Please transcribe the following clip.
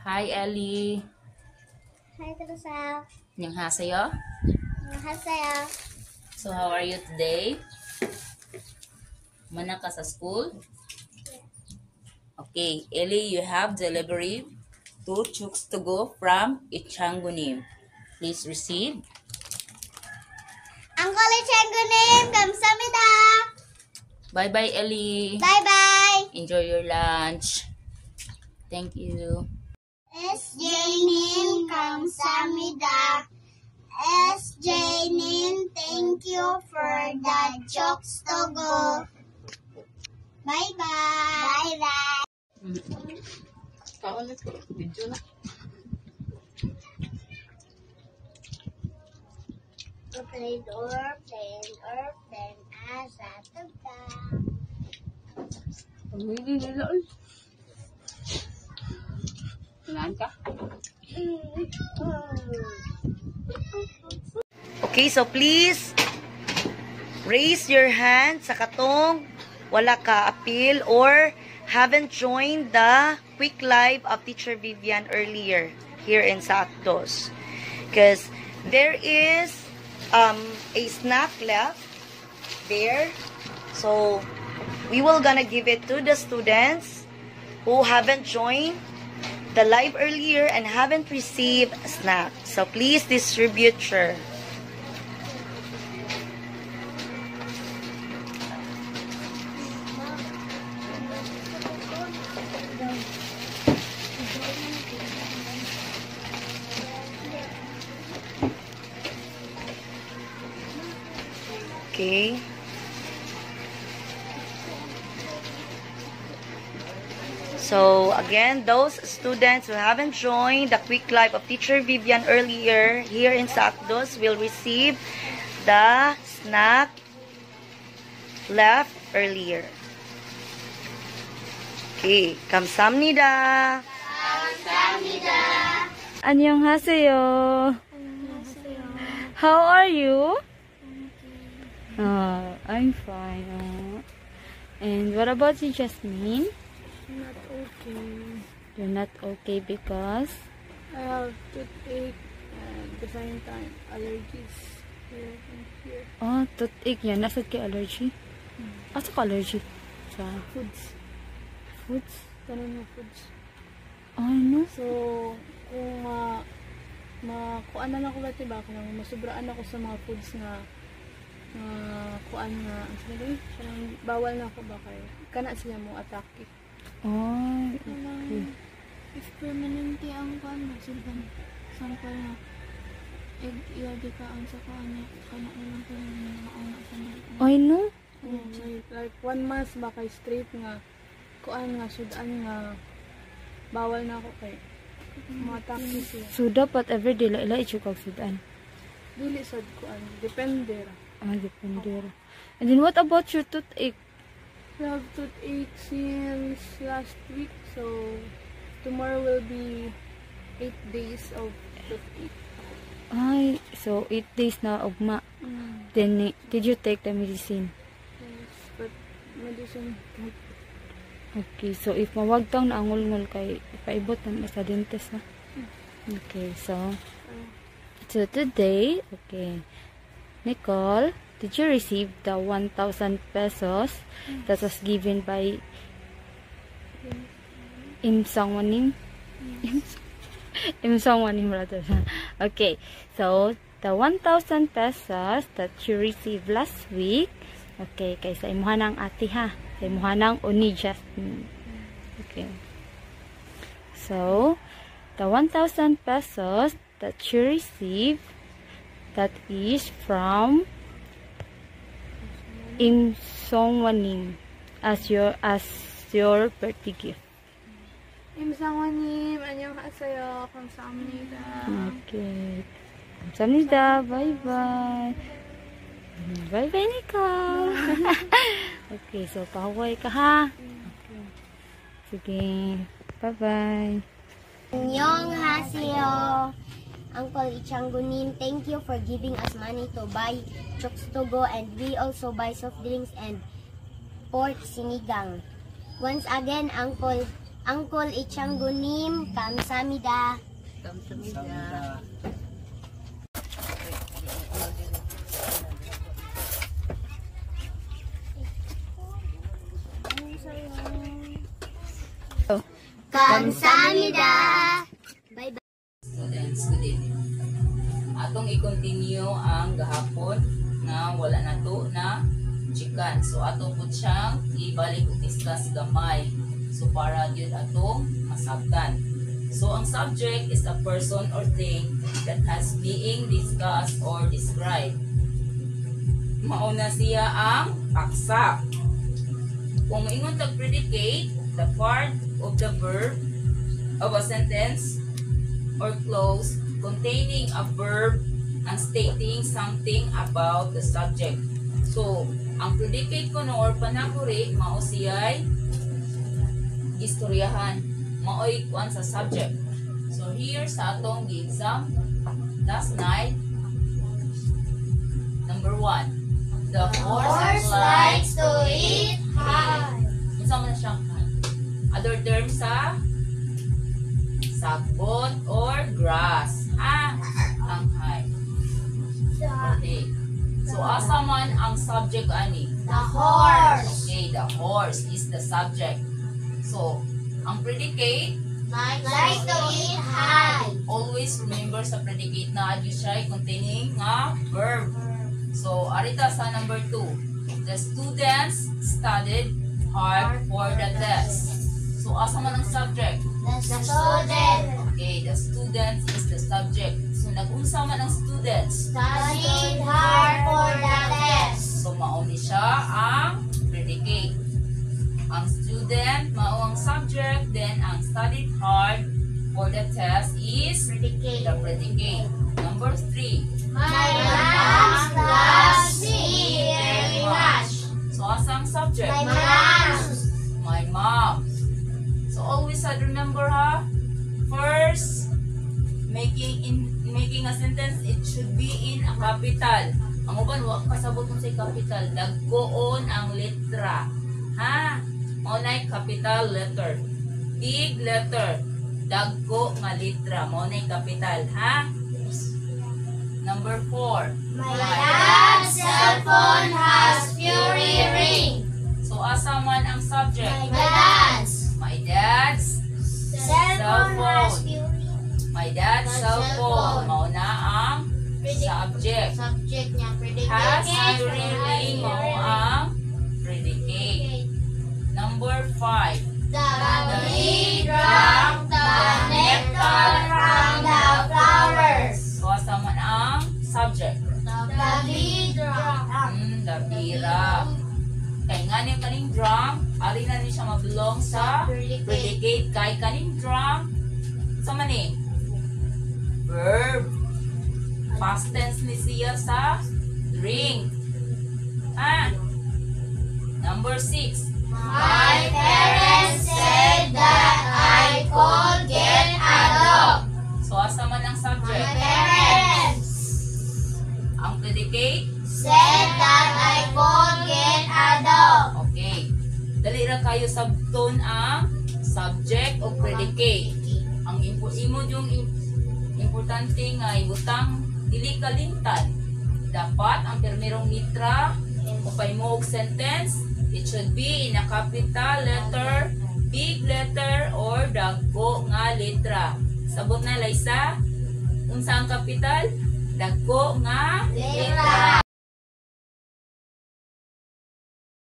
Hi Ellie. Hi, Teresa. 안녕하세요. 안녕하세요. So how are you today? Mana ka sa school? Okay, Ellie, you have delivery 2 chooks to go from Ichangunim. Please receive. Uncle Changunim, kamsamida. Bye-bye, Ellie. Bye-bye. Enjoy your lunch. Thank you. SJ kamsamida. SJ thank you for the jokes to go. Bye-bye. Bye-bye. Airplane, airplane, asa tuga. Okay, so please raise your hand sa katong wala ka appeal or haven't joined the quick live of Teacher Vivian earlier here in Saacdos. Because there is a snack left there. So we will gonna give it to the students who haven't joined the live earlier and haven't received a snack. So please distribute sure. Okay. So again, those students who haven't joined the quick live of Teacher Vivian earlier here in Saacdos will receive the snack left earlier. Okay, 감사합니다. 감사합니다. 안녕하세요. How are you? I'm fine. And what about you, Jasmine? Not okay. You're not okay because? I have toothache and at the same time allergies here and here. Oh, toothache yan. Nasad kay allergy? Asa ka allergy? Sa Foods. foods? Tanong mo foods. Ano? So, kung kuan na ako ba, diba? Kung masubraan ako sa mga foods na kuan nga, bawal na ako ba kayo? Kana sila mo atake. Oh, okay. If permanente ang kuan magsulban sample na egg iyadi ka ang sa kuan kana na lang ko mga anak sa mga I know. Like 1 month ba kay straight nga kuan nga sudan nga bawal na ako kay matake siya. So, dapat everyday laila ichukag sudan. Dili sad kuan, depende ra. Depende. And then, what about your toothache? I have toothache since last week, so tomorrow will be 8 days of toothache. Ay, so 8 days na ugma. Then, did you take the medicine? Yes, but medicine. Okay, so if mawagtang na angol-ngol kay ipaibot na sa dentist ha. Okay, so today, okay. Nicole, did you receive the 1,000 pesos that was given by Im Sangwanim? Im Sangwanim rather. Okay, so the 1,000 pesos that you received last week, okay, kay sa imuha ng ate ha. Sa imuha ng Uni Jasmine. Okay. So, the 1,000 pesos that you received, that is from Im Songwanim as your birthday gift. Imsanganim, 안녕하세요. 감사합니다. Okay. 감사합니다. Bye-bye. Bye-bye, Nicole. Okay, so pahuway ka ha. Okay. Sige. Bye-bye. 안녕하세요. Uncle Ichangunim, thank you for giving us money to buy chooks to go, and we also buy soft drinks and pork sinigang. Once again, Uncle Uncle Ichangunim, kamsamida. Kamsahamnida. Kamsamida. Bye-bye. Students, good evening. Atong i-continue ang gahapon na wala na to na chikan. So atong po siyang ibalik o discuss gamay. So para yun atong masabtan. So ang subject is a person or thing that has being discussed or described. Mauna siya ang paksa. Kung ingon tag predicate, the part of the verb of a sentence or clause containing a verb and stating something about the subject. So, ang predicate ko no or panakuri, mao siya'y istoryahan, mao'y kuan sa subject. So, here sa atong gi-exam last night, number 1, the horse likes to eat hay. Unsa man siyang hay? Other terms sa sagbot or grass. Ang hay. Okay. So, asa man ang subject ani? The horse. Okay, the horse is the subject. So, ang predicate, Likes to eat hay. always remember sa predicate na adyo siya containing nga verb. So, arita sa number 2. The students studied hard for the test. So, asa man ang subject? The student Okay, the students is the subject. So, nag-unsa man ang students? studied hard for the test. So, mauni siya ang predicate. Ang student, mao ang subject, then ang studied hard for the test is Predicate. the predicate. Number 3. My mom loves to eat very much. So, asang subject? My mom. My mom. So, always remember ha, first, making a sentence, it should be in a capital. Ang uban, wag kasabot mo sa capital. Dagkoon ang letra. Ha? Maunay capital letter. Big letter. Dagko nga letra. Maunay capital. Ha? Number 4. My dad's cell phone has fury ring. So, asa man ang subject? My dad's My dad's cell phone has fury. My dad's cell phone. Mauna ang subject. Subject niya, predicate. Has fury ring. Mao ang predicate. Number 5. The bee drank the nectar from the flowers. So, asa man ang subject? The bee drank. The bira. Kay nga niya kaning drum, ari na ni siya mablong sa predicate. Kay kaning drum, sa mani? Verb. Past tense ni siya sa drink. Number 6. My parents said that I could get a dog. So, asa man ang subject? My parents Ang predicate? said that I could get a dog. Okay. Dali ra kayo sabton ang subject o predicate. Ang imo yung importante nga ibutang dili kalimtan. Dapat ang permirong litra o paimog sentence, it should be in a capital letter, big letter, or dagko nga letra. Sabot na Liza? Unsa ang capital? Dagko nga letra.